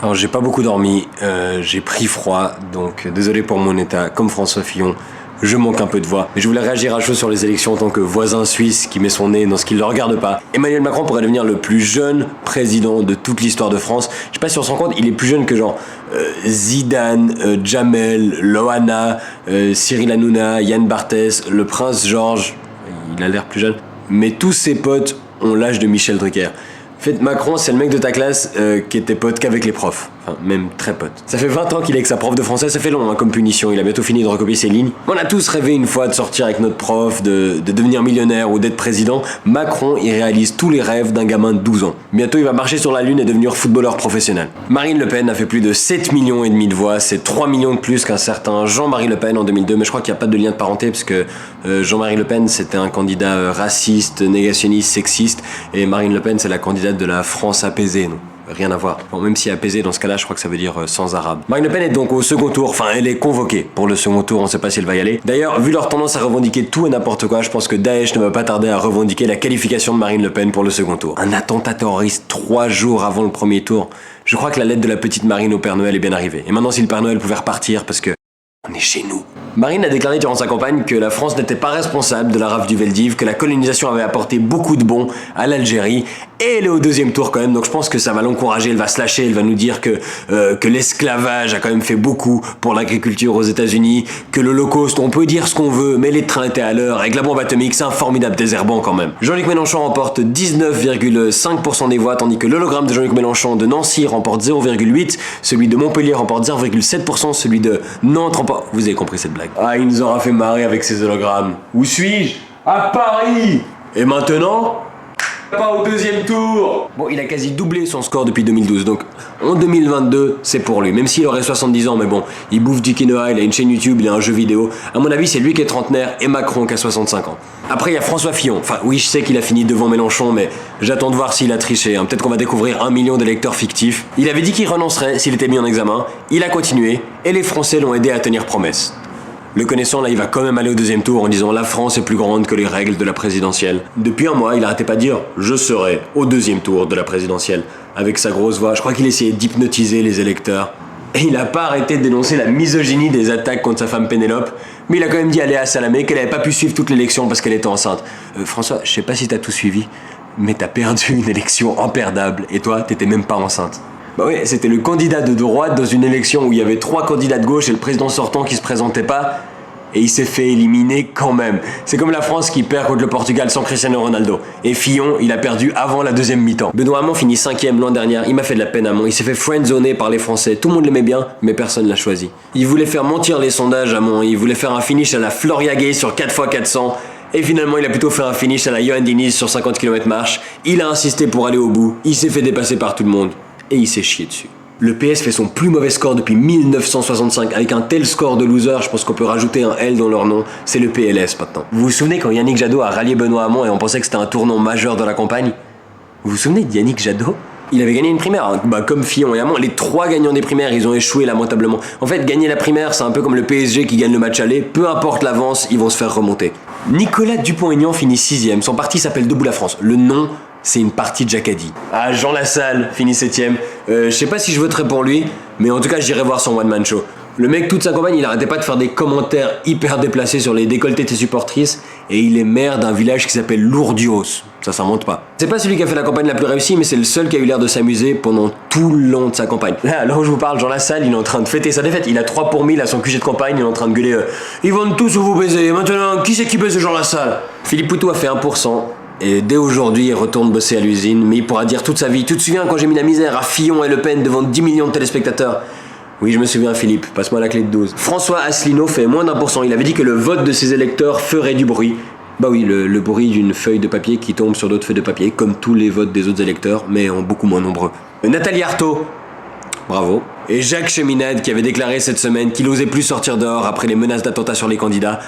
Alors j'ai pas beaucoup dormi, j'ai pris froid, donc désolé pour mon état, comme François Fillon, je manque un peu de voix. Mais je voulais réagir à chaud sur les élections en tant que voisin suisse qui met son nez dans ce qui ne le regarde pas. Emmanuel Macron pourrait devenir le plus jeune président de toute l'histoire de France. Je sais pas si on se rend compte, il est plus jeune que genre Zidane, Jamel, Loana, Cyril Hanouna, Yann Barthès, le prince Georges, il a l'air plus jeune. Mais tous ses potes ont l'âge de Michel Drucker. En fait, Macron, c'est le mec de ta classe qui était pote qu'avec les profs. Enfin, même très pote. Ça fait 20 ans qu'il est avec sa prof de français, ça fait long comme punition, il a bientôt fini de recopier ses lignes. On a tous rêvé une fois de sortir avec notre prof, de devenir millionnaire ou d'être président. Macron, il réalise tous les rêves d'un gamin de 12 ans. Bientôt, il va marcher sur la lune et devenir footballeur professionnel. Marine Le Pen a fait plus de 7 millions et demi de voix, c'est 3 millions de plus qu'un certain Jean-Marie Le Pen en 2002, mais je crois qu'il n'y a pas de lien de parenté parce que Jean-Marie Le Pen, c'était un candidat raciste, négationniste, sexiste, et Marine Le Pen, c'est la candidate de la France apaisée, non ? Rien à voir. Bon, même si apaisé, dans ce cas-là, je crois que ça veut dire sans arabe. Marine Le Pen est donc au second tour, enfin elle est convoquée pour le second tour, on sait pas si elle va y aller. D'ailleurs, vu leur tendance à revendiquer tout et n'importe quoi, je pense que Daesh ne va pas tarder à revendiquer la qualification de Marine Le Pen pour le second tour. Un attentat terroriste 3 jours avant le premier tour. Je crois que la lettre de la petite Marine au Père Noël est bien arrivée. Et maintenant, si le Père Noël pouvait repartir, parce que on est chez nous. Marine a déclaré durant sa campagne que la France n'était pas responsable de la rafle du Veldiv, que la colonisation avait apporté beaucoup de bons à l'Algérie, et elle est au deuxième tour quand même, donc je pense que ça va l'encourager, elle va se lâcher, elle va nous dire que l'esclavage a quand même fait beaucoup pour l'agriculture aux États-Unis, que l'Holocauste, on peut dire ce qu'on veut, mais les trains étaient à l'heure, avec la bombe atomique, c'est un formidable désherbant quand même. Jean-Luc Mélenchon remporte 19,5% des voix, tandis que l'hologramme de Jean-Luc Mélenchon de Nancy remporte 0,8%, celui de Montpellier remporte 0,7%, celui de Nantes remporte... Vous avez compris cette blague. Ah, il nous aura fait marrer avec ses hologrammes. Où suis-je? À Paris! Et maintenant? Pas au deuxième tour! Bon, il a quasi doublé son score depuis 2012, donc en 2022, c'est pour lui. Même s'il aurait 70 ans, mais bon, il bouffe du quinoa, il a une chaîne YouTube, il a un jeu vidéo. À mon avis, c'est lui qui est trentenaire et Macron qui a 65 ans. Après, il y a François Fillon. Enfin, oui, je sais qu'il a fini devant Mélenchon, mais j'attends de voir s'il a triché. Hein. Peut-être qu'on va découvrir 1 million d'électeurs fictifs. Il avait dit qu'il renoncerait s'il était mis en examen. Il a continué, et les Français l'ont aidé à tenir promesse. Le connaissant, là, il va quand même aller au deuxième tour en disant « La France est plus grande que les règles de la présidentielle ». Depuis un mois, il arrêtait pas de dire « Je serai au deuxième tour de la présidentielle ». Avec sa grosse voix, je crois qu'il essayait d'hypnotiser les électeurs. Et il a pas arrêté de dénoncer la misogynie des attaques contre sa femme Pénélope, mais il a quand même dit à Léa Salamé qu'elle avait pas pu suivre toute l'élection parce qu'elle était enceinte. François, je sais pas si t'as tout suivi, mais t'as perdu une élection imperdable, et toi, t'étais même pas enceinte. Bah oui, c'était le candidat de droite dans une élection où il y avait 3 candidats de gauche et le président sortant qui se présentait pas, et il s'est fait éliminer quand même. C'est comme la France qui perd contre le Portugal sans Cristiano Ronaldo. Et Fillon, il a perdu avant la deuxième mi-temps. Benoît Hamon finit 5ème l'an dernier, il m'a fait de la peine Hamon, il s'est fait friendzoner par les Français, tout le monde l'aimait bien, mais personne l'a choisi. Il voulait faire mentir les sondages Hamon, il voulait faire un finish à la Floria Gay sur 4x400, et finalement il a plutôt fait un finish à la Johan Diniz sur 50 km marche, il a insisté pour aller au bout, il s'est fait dépasser par tout le monde. Et il s'est chié dessus. Le PS fait son plus mauvais score depuis 1965. Avec un tel score de loser, je pense qu'on peut rajouter un L dans leur nom. C'est le PLS maintenant. Vous vous souvenez quand Yannick Jadot a rallié Benoît Hamon et on pensait que c'était un tournant majeur dans la campagne? Vous vous souvenez de Yannick Jadot? Il avait gagné une primaire, hein. Comme Fillon et Hamon. Les 3 gagnants des primaires, ils ont échoué lamentablement. En fait, gagner la primaire, c'est un peu comme le PSG qui gagne le match aller. Peu importe l'avance, ils vont se faire remonter. Nicolas Dupont-Aignan finit 6ème. Son parti s'appelle Debout la France. Le nom, c'est une partie de Jacadi. Ah, Jean Lassalle finit 7ème. Je sais pas si je voterai pour lui, mais en tout cas, j'irai voir son one-man show. Le mec, toute sa campagne, il arrêtait pas de faire des commentaires hyper déplacés sur les décolletés de ses supportrices, et il est maire d'un village qui s'appelle Lourdios. Ça s'invente pas. C'est pas celui qui a fait la campagne la plus réussie, mais c'est le seul qui a eu l'air de s'amuser pendant tout le long de sa campagne. Là, alors où je vous parle, Jean Lassalle, il est en train de fêter sa défaite. Il a 3 pour 1000 à son QG de campagne, il est en train de gueuler ils vont tous vous baiser. Maintenant, qui c'est qui baise Jean Lassalle? Philippe Poutou a fait 1%. Et dès aujourd'hui, il retourne bosser à l'usine, mais il pourra dire toute sa vie « Tu te souviens quand j'ai mis la misère à Fillon et Le Pen devant 10 millions de téléspectateurs ?» Oui, je me souviens, Philippe, passe-moi la clé de 12. François Asselineau fait moins d'1%. Il avait dit que le vote de ses électeurs ferait du bruit. Bah oui, le bruit d'une feuille de papier qui tombe sur d'autres feuilles de papier, comme tous les votes des autres électeurs, mais en beaucoup moins nombreux. Nathalie Arthaud, bravo. Et Jacques Cheminade qui avait déclaré cette semaine qu'il osait plus sortir dehors après les menaces d'attentats sur les candidats.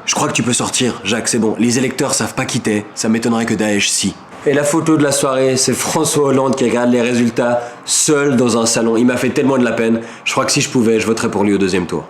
Je crois que tu peux sortir, Jacques, c'est bon. Les électeurs savent pas qui t'es, ça m'étonnerait que Daesh si. Et la photo de la soirée, c'est François Hollande qui regarde les résultats seul dans un salon. Il m'a fait tellement de la peine. Je crois que si je pouvais, je voterais pour lui au deuxième tour.